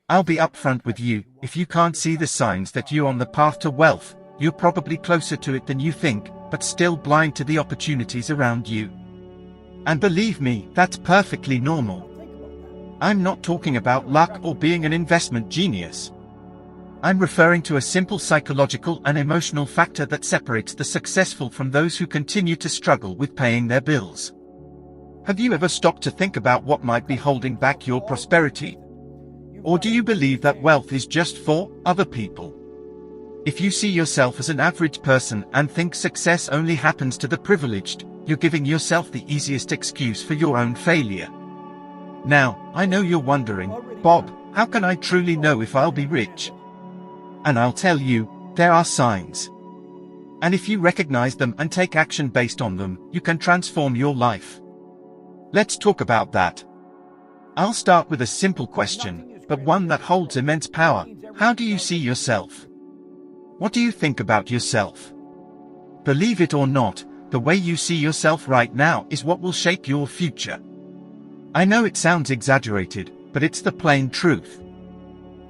I'll be upfront with you, if you can't see the signs that you're on the path to wealth, you're probably closer to it than you think, but still blind to the opportunities around you. And believe me, that's perfectly normal. I'm not talking about luck or being an investment genius. I'm referring to a simple psychological and emotional factor that separates the successful from those who continue to struggle with paying their bills. Have you ever stopped to think about what might be holding back your prosperity? Or do you believe that wealth is just for other people? If you see yourself as an average person and think success only happens to the privileged, you're giving yourself the easiest excuse for your own failure. Now, I know you're wondering, Bob, how can I truly know if I'll be rich? And I'll tell you, there are signs. And if you recognize them and take action based on them, you can transform your life. Let's talk about that. I'll start with a simple question, but one that holds immense power. How do you see yourself? What do you think about yourself? Believe it or not, the way you see yourself right now is what will shape your future. I know it sounds exaggerated, but it's the plain truth.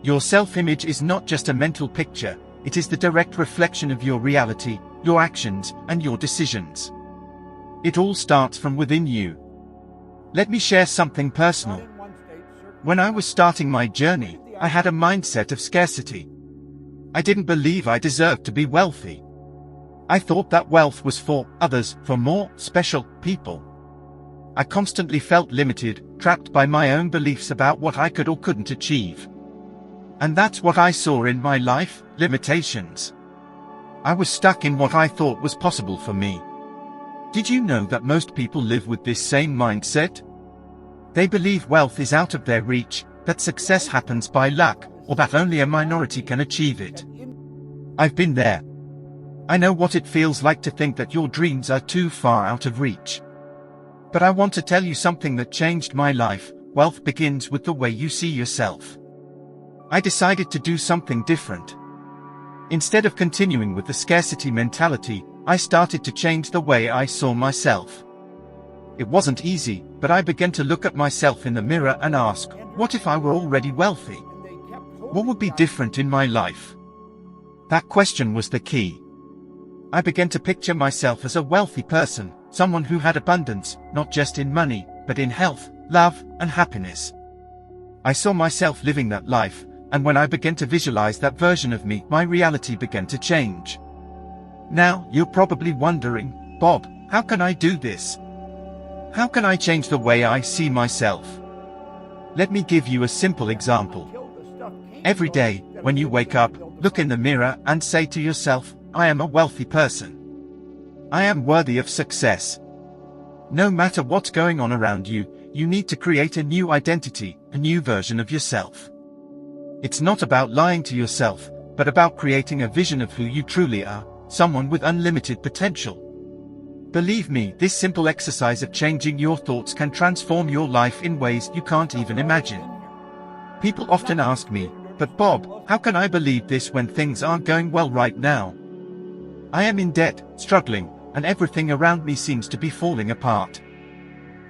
Your self-image is not just a mental picture, it is the direct reflection of your reality, your actions, and your decisions. It all starts from within you. Let me share something personal. When I was starting my journey, I had a mindset of scarcity. I didn't believe I deserved to be wealthy. I thought that wealth was for others, for more special people. I constantly felt limited, trapped by my own beliefs about what I could or couldn't achieve. And that's what I saw in my life, limitations. I was stuck in what I thought was possible for me. Did you know that most people live with this same mindset? They believe wealth is out of their reach, that success happens by luck, or that only a minority can achieve it. I've been there. I know what it feels like to think that your dreams are too far out of reach. But I want to tell you something that changed my life. Wealth begins with the way you see yourself. I decided to do something different. Instead of continuing with the scarcity mentality, I started to change the way I saw myself. It wasn't easy, but I began to look at myself in the mirror and ask, what if I were already wealthy? What would be different in my life? That question was the key. I began to picture myself as a wealthy person, someone who had abundance, not just in money, but in health, love, and happiness. I saw myself living that life, and when I began to visualize that version of me, my reality began to change. Now, you're probably wondering, Bob, how can I do this? How can I change the way I see myself? Let me give you a simple example. Every day, when you wake up, look in the mirror and say to yourself, I am a wealthy person. I am worthy of success. No matter what's going on around you, you need to create a new identity, a new version of yourself. It's not about lying to yourself, but about creating a vision of who you truly are, someone with unlimited potential. Believe me, this simple exercise of changing your thoughts can transform your life in ways you can't even imagine. People often ask me, but Bob, how can I believe this when things aren't going well right now? I am in debt, struggling, and everything around me seems to be falling apart.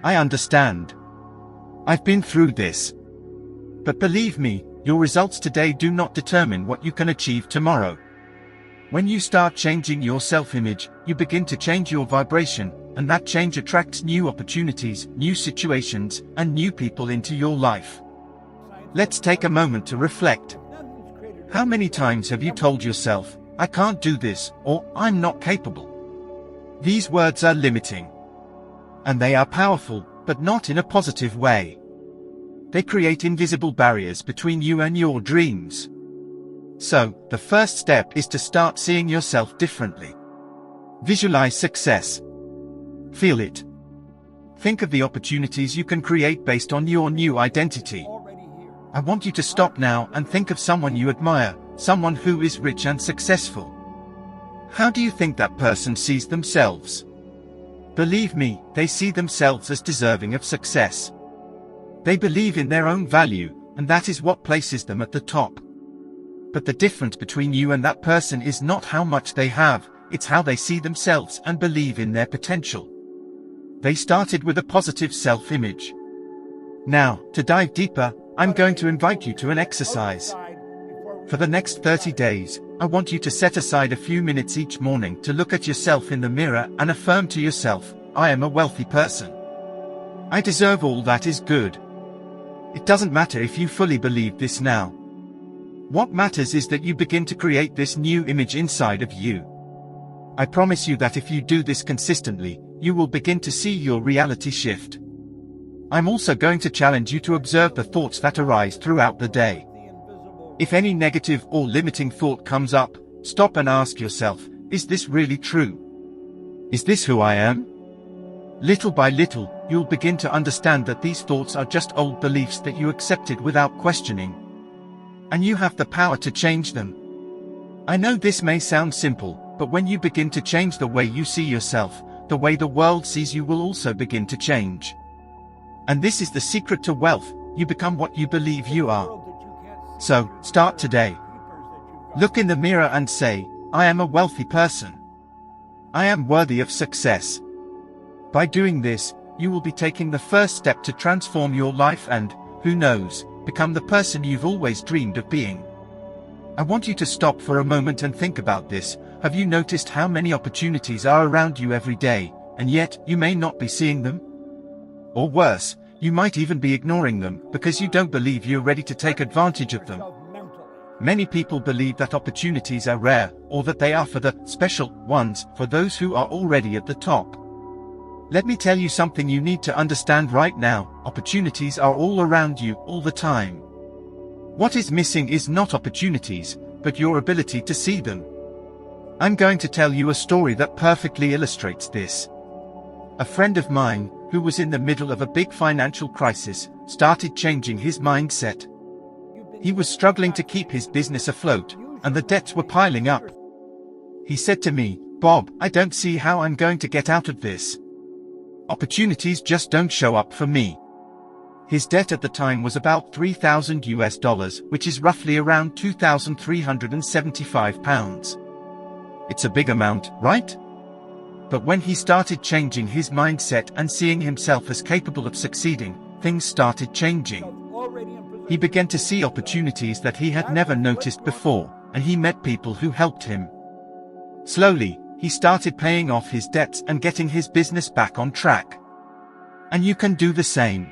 I understand. I've been through this. But believe me, your results today do not determine what you can achieve tomorrow. When you start changing your self-image, you begin to change your vibration, and that change attracts new opportunities, new situations, and new people into your life. Let's take a moment to reflect. How many times have you told yourself, I can't do this, or I'm not capable? These words are limiting. And they are powerful, but not in a positive way. They create invisible barriers between you and your dreams. So, the first step is to start seeing yourself differently. Visualize success. Feel it. Think of the opportunities you can create based on your new identity. I want you to stop now and think of someone you admire, someone who is rich and successful. How do you think that person sees themselves? Believe me, they see themselves as deserving of success. They believe in their own value, and that is what places them at the top. But the difference between you and that person is not how much they have, it's how they see themselves and believe in their potential. They started with a positive self-image. Now, to dive deeper, I'm going to invite you to an exercise. For the next 30 days, I want you to set aside a few minutes each morning to look at yourself in the mirror and affirm to yourself, I am a wealthy person. I deserve all that is good. It doesn't matter if you fully believe this now. What matters is that you begin to create this new image inside of you. I promise you that if you do this consistently, you will begin to see your reality shift. I'm also going to challenge you to observe the thoughts that arise throughout the day. If any negative or limiting thought comes up, stop and ask yourself, is this really true? Is this who I am? Little by little, you'll begin to understand that these thoughts are just old beliefs that you accepted without questioning. And you have the power to change them. I know this may sound simple, but when you begin to change the way you see yourself, the way the world sees you will also begin to change. And this is the secret to wealth, you become what you believe you are. So, start today. Look in the mirror and say, I am a wealthy person. I am worthy of success. By doing this, you will be taking the first step to transform your life and, who knows, become the person you've always dreamed of being. I want you to stop for a moment and think about this. Have you noticed how many opportunities are around you every day, and yet you may not be seeing them? Or worse, you might even be ignoring them because you don't believe you're ready to take advantage of them. Many people believe that opportunities are rare, or that they are for the special ones, for those who are already at the top. Let me tell you something you need to understand right now. Opportunities are all around you, all the time. What is missing is not opportunities, but your ability to see them. I'm going to tell you a story that perfectly illustrates this. A friend of mine, who was in the middle of a big financial crisis, started changing his mindset. He was struggling to keep his business afloat, and the debts were piling up. He said to me, Bob, I don't see how I'm going to get out of this. Opportunities just don't show up for me. His debt at the time was about $3,000, which is roughly around £2,375. It's a big amount, right? But when he started changing his mindset and seeing himself as capable of succeeding, things started changing. He began to see opportunities that he had never noticed before, and he met people who helped him. Slowly, he started paying off his debts and getting his business back on track. And you can do the same.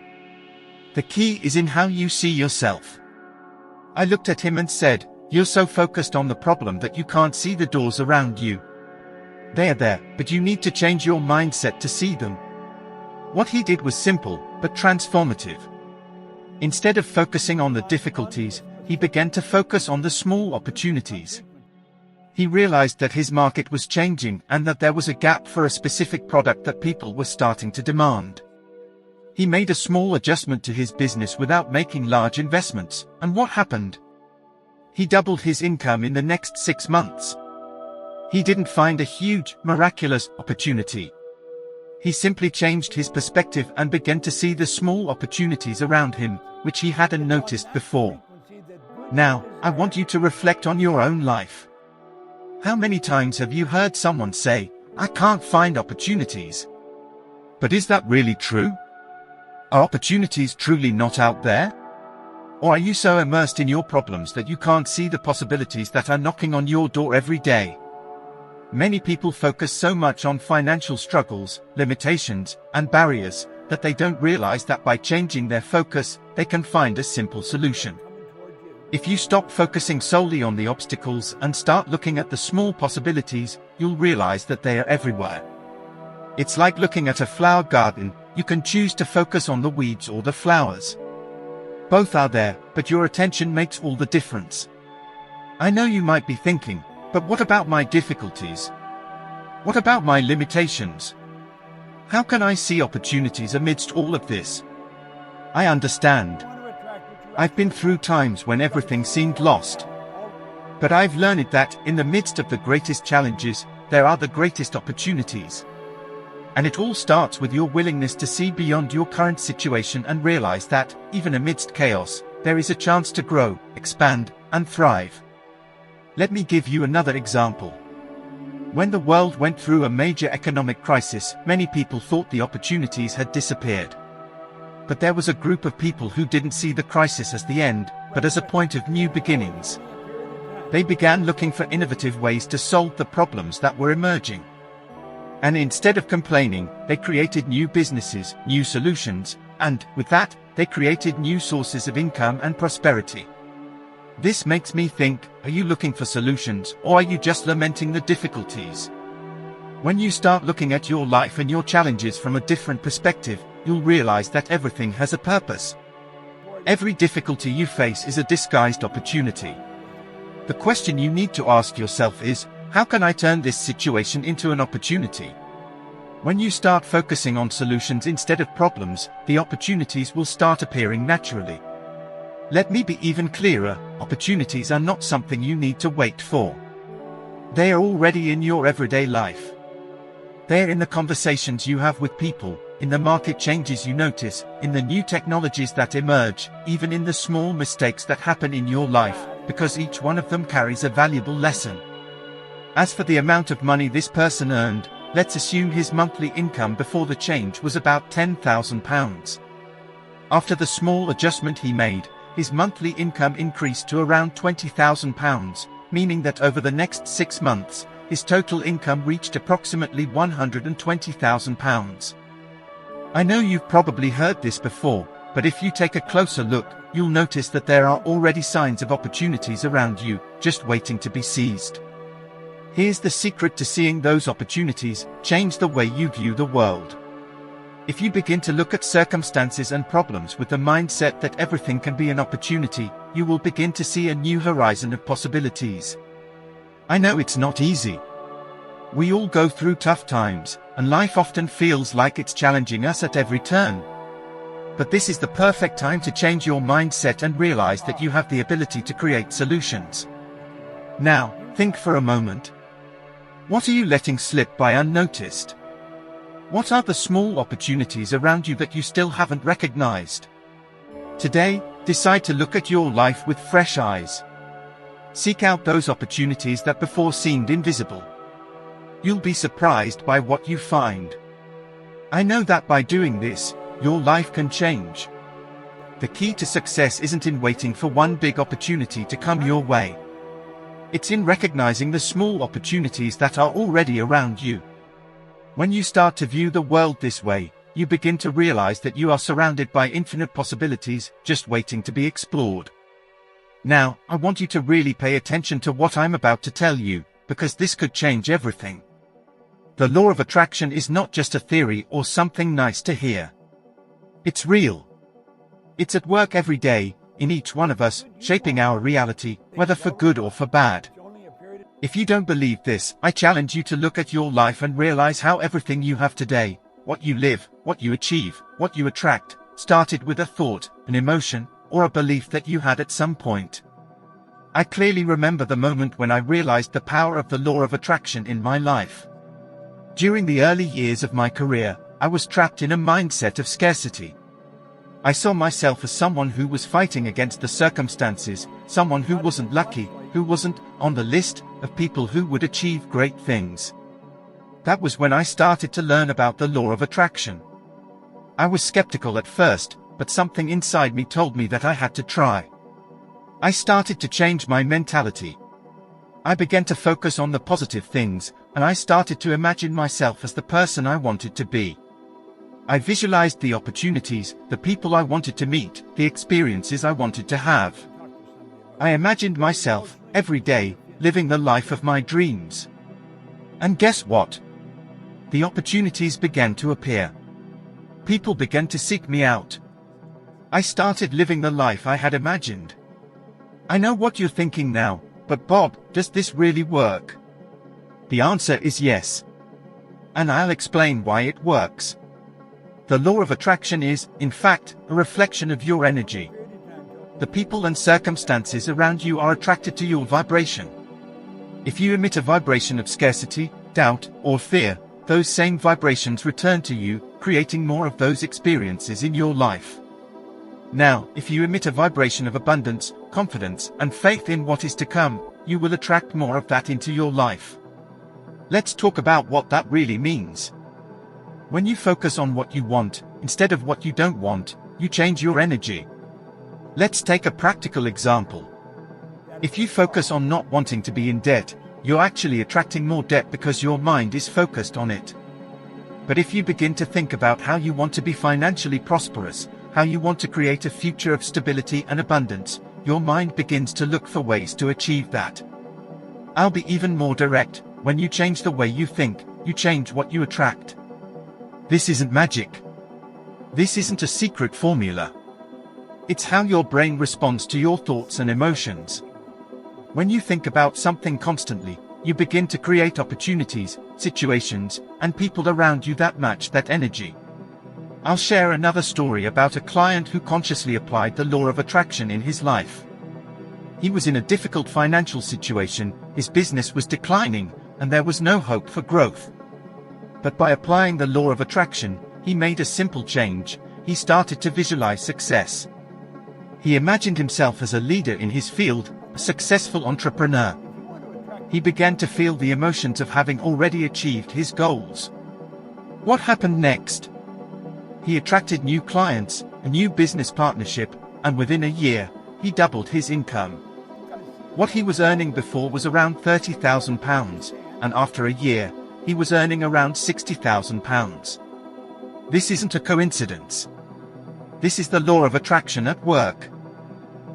The key is in how you see yourself. I looked at him and said, you're so focused on the problem that you can't see the doors around you. They are there, but you need to change your mindset to see them. What he did was simple, but transformative. Instead of focusing on the difficulties, he began to focus on the small opportunities. He realized that his market was changing and that there was a gap for a specific product that people were starting to demand. He made a small adjustment to his business without making large investments, and what happened? He doubled his income in the next 6 months. He didn't find a huge, miraculous opportunity. He simply changed his perspective and began to see the small opportunities around him, which he hadn't noticed before. Now, I want you to reflect on your own life. How many times have you heard someone say, I can't find opportunities? But is that really true? Are opportunities truly not out there? Or are you so immersed in your problems that you can't see the possibilities that are knocking on your door every day? Many people focus so much on financial struggles, limitations, and barriers, that they don't realize that by changing their focus, they can find a simple solution. If you stop focusing solely on the obstacles and start looking at the small possibilities, you'll realize that they are everywhere. It's like looking at a flower garden. You can choose to focus on the weeds or the flowers. Both are there, but your attention makes all the difference. I know you might be thinking, but what about my difficulties? What about my limitations? How can I see opportunities amidst all of this? I understand. I've been through times when everything seemed lost. But I've learned that, in the midst of the greatest challenges, there are the greatest opportunities. And it all starts with your willingness to see beyond your current situation and realize that, even amidst chaos, there is a chance to grow, expand, and thrive. Let me give you another example. When the world went through a major economic crisis, many people thought the opportunities had disappeared. But there was a group of people who didn't see the crisis as the end, but as a point of new beginnings. They began looking for innovative ways to solve the problems that were emerging. And instead of complaining, they created new businesses, new solutions, and, with that, they created new sources of income and prosperity. This makes me think, are you looking for solutions, or are you just lamenting the difficulties? When you start looking at your life and your challenges from a different perspective, you'll realize that everything has a purpose. Every difficulty you face is a disguised opportunity. The question you need to ask yourself is, how can I turn this situation into an opportunity? When you start focusing on solutions instead of problems, the opportunities will start appearing naturally. Let me be even clearer, opportunities are not something you need to wait for. They are already in your everyday life. They are in the conversations you have with people, in the market changes you notice, in the new technologies that emerge, even in the small mistakes that happen in your life, because each one of them carries a valuable lesson. As for the amount of money this person earned, let's assume his monthly income before the change was about £10,000. After the small adjustment he made, his monthly income increased to around £20,000, meaning that over the next 6 months, his total income reached approximately £120,000. I know you've probably heard this before, but if you take a closer look, you'll notice that there are already signs of opportunities around you, just waiting to be seized. Here's the secret to seeing those opportunities: change the way you view the world. If you begin to look at circumstances and problems with the mindset that everything can be an opportunity, you will begin to see a new horizon of possibilities. I know it's not easy. We all go through tough times, and life often feels like it's challenging us at every turn. But this is the perfect time to change your mindset and realize that you have the ability to create solutions. Now, think for a moment. What are you letting slip by unnoticed? What are the small opportunities around you that you still haven't recognized? Today, decide to look at your life with fresh eyes. Seek out those opportunities that before seemed invisible. You'll be surprised by what you find. I know that by doing this, your life can change. The key to success isn't in waiting for one big opportunity to come your way. It's in recognizing the small opportunities that are already around you. When you start to view the world this way, you begin to realize that you are surrounded by infinite possibilities, just waiting to be explored. Now, I want you to really pay attention to what I'm about to tell you, because this could change everything. The law of attraction is not just a theory or something nice to hear. It's real. It's at work every day, in each one of us, shaping our reality, whether for good or for bad. If you don't believe this, I challenge you to look at your life and realize how everything you have today, what you live, what you achieve, what you attract, started with a thought, an emotion, or a belief that you had at some point. I clearly remember the moment when I realized the power of the law of attraction in my life. During the early years of my career, I was trapped in a mindset of scarcity. I saw myself as someone who was fighting against the circumstances, someone who wasn't lucky, who wasn't on the list of people who would achieve great things. That was when I started to learn about the law of attraction. I was skeptical at first, but something inside me told me that I had to try. I started to change my mentality. I began to focus on the positive things, and I started to imagine myself as the person I wanted to be. I visualized the opportunities, the people I wanted to meet, the experiences I wanted to have. I imagined myself, every day, living the life of my dreams. And guess what? The opportunities began to appear. People began to seek me out. I started living the life I had imagined. I know what you're thinking now, but Bob, does this really work? The answer is yes. And I'll explain why it works. The law of attraction is, in fact, a reflection of your energy. The people and circumstances around you are attracted to your vibration. If you emit a vibration of scarcity, doubt, or fear, those same vibrations return to you, creating more of those experiences in your life. Now, if you emit a vibration of abundance, confidence, and faith in what is to come, you will attract more of that into your life. Let's talk about what that really means. When you focus on what you want, instead of what you don't want, you change your energy. Let's take a practical example. If you focus on not wanting to be in debt, you're actually attracting more debt because your mind is focused on it. But if you begin to think about how you want to be financially prosperous, how you want to create a future of stability and abundance, your mind begins to look for ways to achieve that. I'll be even more direct. When you change the way you think, you change what you attract. This isn't magic. This isn't a secret formula. It's how your brain responds to your thoughts and emotions. When you think about something constantly, you begin to create opportunities, situations, and people around you that match that energy. I'll share another story about a client who consciously applied the law of attraction in his life. He was in a difficult financial situation, his business was declining, and there was no hope for growth. But by applying the law of attraction, he made a simple change. He started to visualize success. He imagined himself as a leader in his field, a successful entrepreneur. He began to feel the emotions of having already achieved his goals. What happened next? He attracted new clients, a new business partnership, and within a year, he doubled his income. What he was earning before was around £30,000, and after a year, he was earning around £60,000. This isn't a coincidence. This is the law of attraction at work.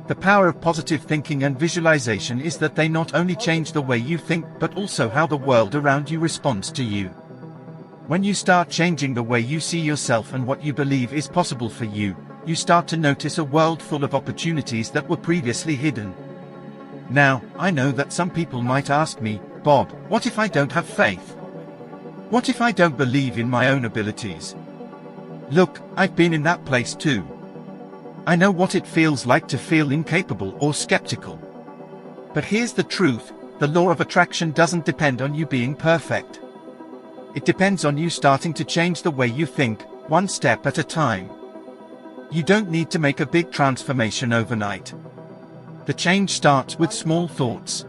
The power of positive thinking and visualization is that they not only change the way you think but also how the world around you responds to you. When you start changing the way you see yourself and what you believe is possible for you, you start to notice a world full of opportunities that were previously hidden. Now, I know that some people might ask me, Bob, what if I don't have faith? What if I don't believe in my own abilities? Look, I've been in that place too. I know what it feels like to feel incapable or skeptical. But here's the truth, the law of attraction doesn't depend on you being perfect. It depends on you starting to change the way you think, one step at a time. You don't need to make a big transformation overnight. The change starts with small thoughts.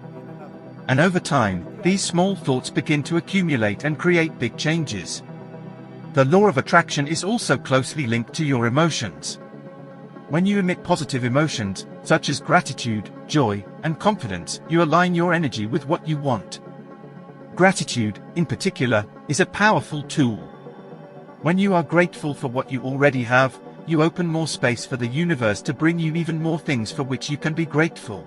And over time, these small thoughts begin to accumulate and create big changes. The law of attraction is also closely linked to your emotions. When you emit positive emotions, such as gratitude, joy, and confidence, you align your energy with what you want. Gratitude, in particular, is a powerful tool. When you are grateful for what you already have, you open more space for the universe to bring you even more things for which you can be grateful.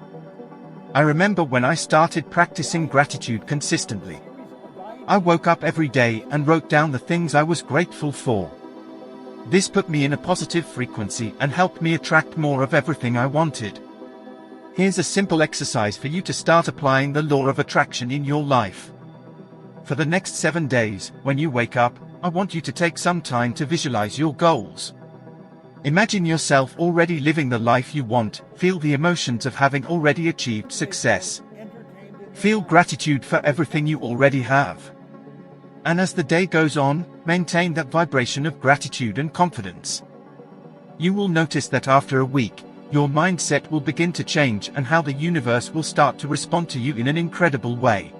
I remember when I started practicing gratitude consistently. I woke up every day and wrote down the things I was grateful for. This put me in a positive frequency and helped me attract more of everything I wanted. Here's a simple exercise for you to start applying the law of attraction in your life. For the next 7 days, when you wake up, I want you to take some time to visualize your goals. Imagine yourself already living the life you want, feel the emotions of having already achieved success. Feel gratitude for everything you already have. And as the day goes on, maintain that vibration of gratitude and confidence. You will notice that after a week, your mindset will begin to change and how the universe will start to respond to you in an incredible way.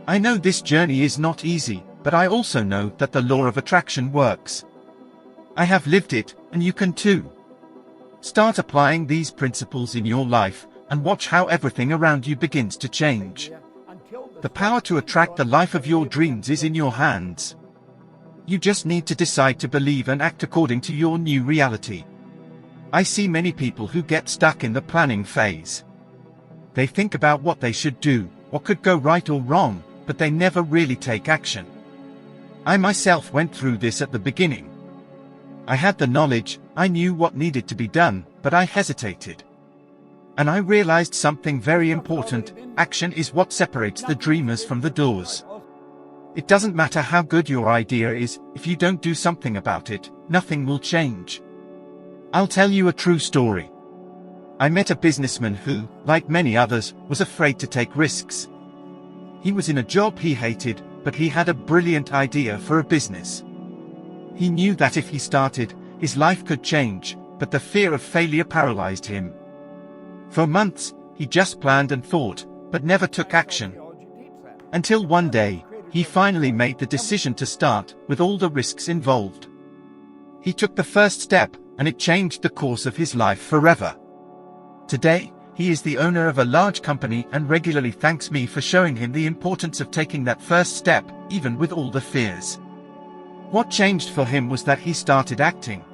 I know this journey is not easy, but I also know that the law of attraction works. I have lived it, and you can too. Start applying these principles in your life, and watch how everything around you begins to change. The power to attract the life of your dreams is in your hands. You just need to decide to believe and act according to your new reality. I see many people who get stuck in the planning phase. They think about what they should do, what could go right or wrong, but they never really take action. I myself went through this at the beginning. I had the knowledge, I knew what needed to be done, but I hesitated. And I realized something very important: action is what separates the dreamers from the doers. It doesn't matter how good your idea is, if you don't do something about it, nothing will change. I'll tell you a true story. I met a businessman who, like many others, was afraid to take risks. He was in a job he hated, but he had a brilliant idea for a business. He knew that if he started, his life could change, but the fear of failure paralyzed him. For months, he just planned and thought, but never took action. Until one day, he finally made the decision to start, with all the risks involved. He took the first step, and it changed the course of his life forever. Today, he is the owner of a large company and regularly thanks me for showing him the importance of taking that first step, even with all the fears. What changed for him was that he started acting.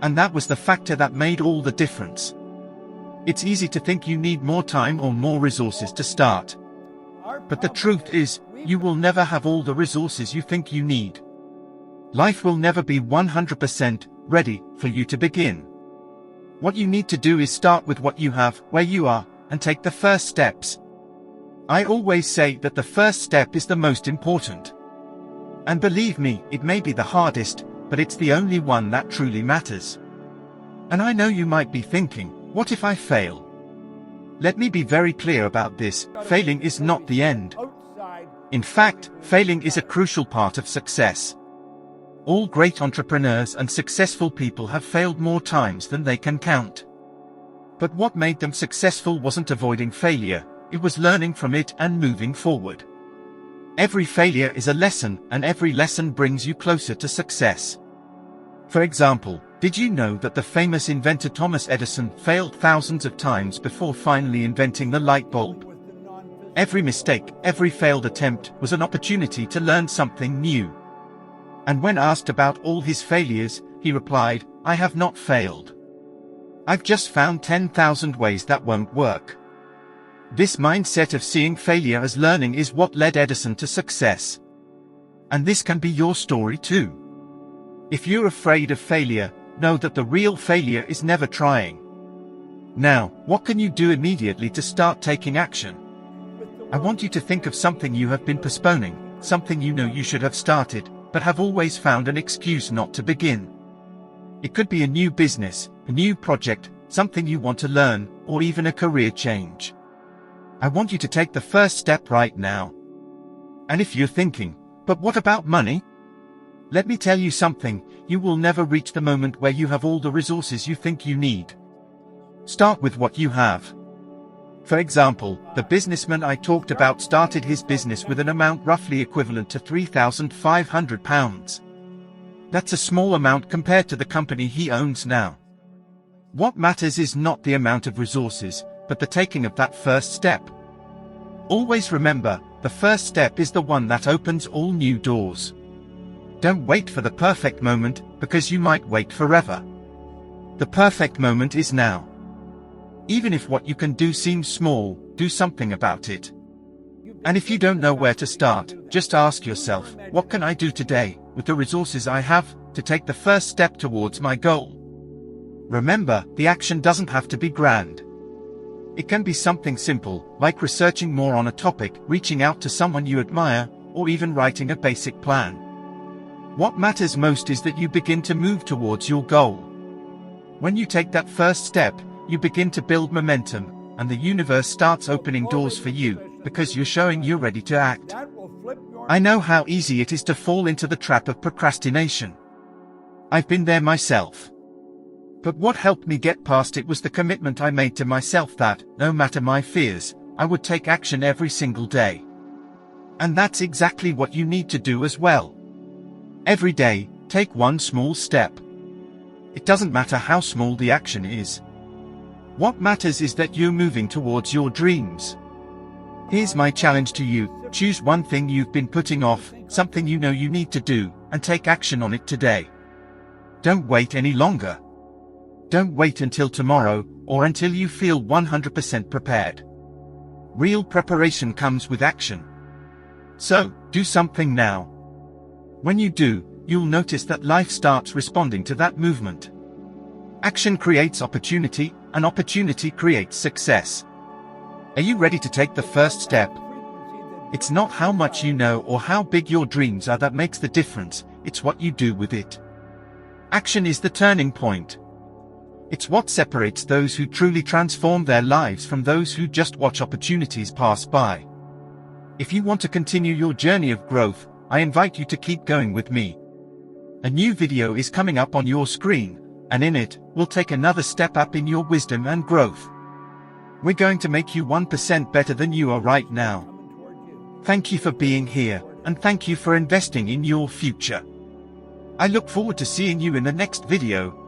And that was the factor that made all the difference. It's easy to think you need more time or more resources to start. But the truth is, you will never have all the resources you think you need. Life will never be 100% ready for you to begin. What you need to do is start with what you have, where you are, and take the first steps. I always say that the first step is the most important. And believe me, it may be the hardest, but it's the only one that truly matters. And I know you might be thinking, what if I fail? Let me be very clear about this, failing is not the end. In fact, failing is a crucial part of success. All great entrepreneurs and successful people have failed more times than they can count. But what made them successful wasn't avoiding failure, it was learning from it and moving forward. Every failure is a lesson, and every lesson brings you closer to success. For example, did you know that the famous inventor Thomas Edison failed thousands of times before finally inventing the light bulb? Every mistake, every failed attempt was an opportunity to learn something new. And when asked about all his failures, he replied, "I have not failed. I've just found 10,000 ways that won't work." This mindset of seeing failure as learning is what led Edison to success. And this can be your story too. If you're afraid of failure, know that the real failure is never trying. Now, what can you do immediately to start taking action? I want you to think of something you have been postponing, something you know you should have started, but have always found an excuse not to begin. It could be a new business, a new project, something you want to learn, or even a career change. I want you to take the first step right now. And if you're thinking, but what about money? Let me tell you something, you will never reach the moment where you have all the resources you think you need. Start with what you have. For example, the businessman I talked about started his business with an amount roughly equivalent to £3,500. That's a small amount compared to the company he owns now. What matters is not the amount of resources, but the taking of that first step. Always remember, the first step is the one that opens all new doors. Don't wait for the perfect moment, because you might wait forever. The perfect moment is now. Even if what you can do seems small, do something about it. And if you don't know where to start, just ask yourself, what can I do today, with the resources I have, to take the first step towards my goal? Remember, the action doesn't have to be grand. It can be something simple, like researching more on a topic, reaching out to someone you admire, or even writing a basic plan. What matters most is that you begin to move towards your goal. When you take that first step, you begin to build momentum, and the universe starts opening doors for you, because you're showing you're ready to act. I know how easy it is to fall into the trap of procrastination. I've been there myself. But what helped me get past it was the commitment I made to myself that, no matter my fears, I would take action every single day. And that's exactly what you need to do as well. Every day, take one small step. It doesn't matter how small the action is. What matters is that you're moving towards your dreams. Here's my challenge to you, choose one thing you've been putting off, something you know you need to do, and take action on it today. Don't wait any longer. Don't wait until tomorrow, or until you feel 100% prepared. Real preparation comes with action. So, do something now. When you do, you'll notice that life starts responding to that movement. Action creates opportunity, and opportunity creates success. Are you ready to take the first step? It's not how much you know or how big your dreams are that makes the difference, it's what you do with it. Action is the turning point. It's what separates those who truly transform their lives from those who just watch opportunities pass by. If you want to continue your journey of growth, I invite you to keep going with me. A new video is coming up on your screen, and in it, we'll take another step up in your wisdom and growth. We're going to make you 1% better than you are right now. Thank you for being here, and thank you for investing in your future. I look forward to seeing you in the next video.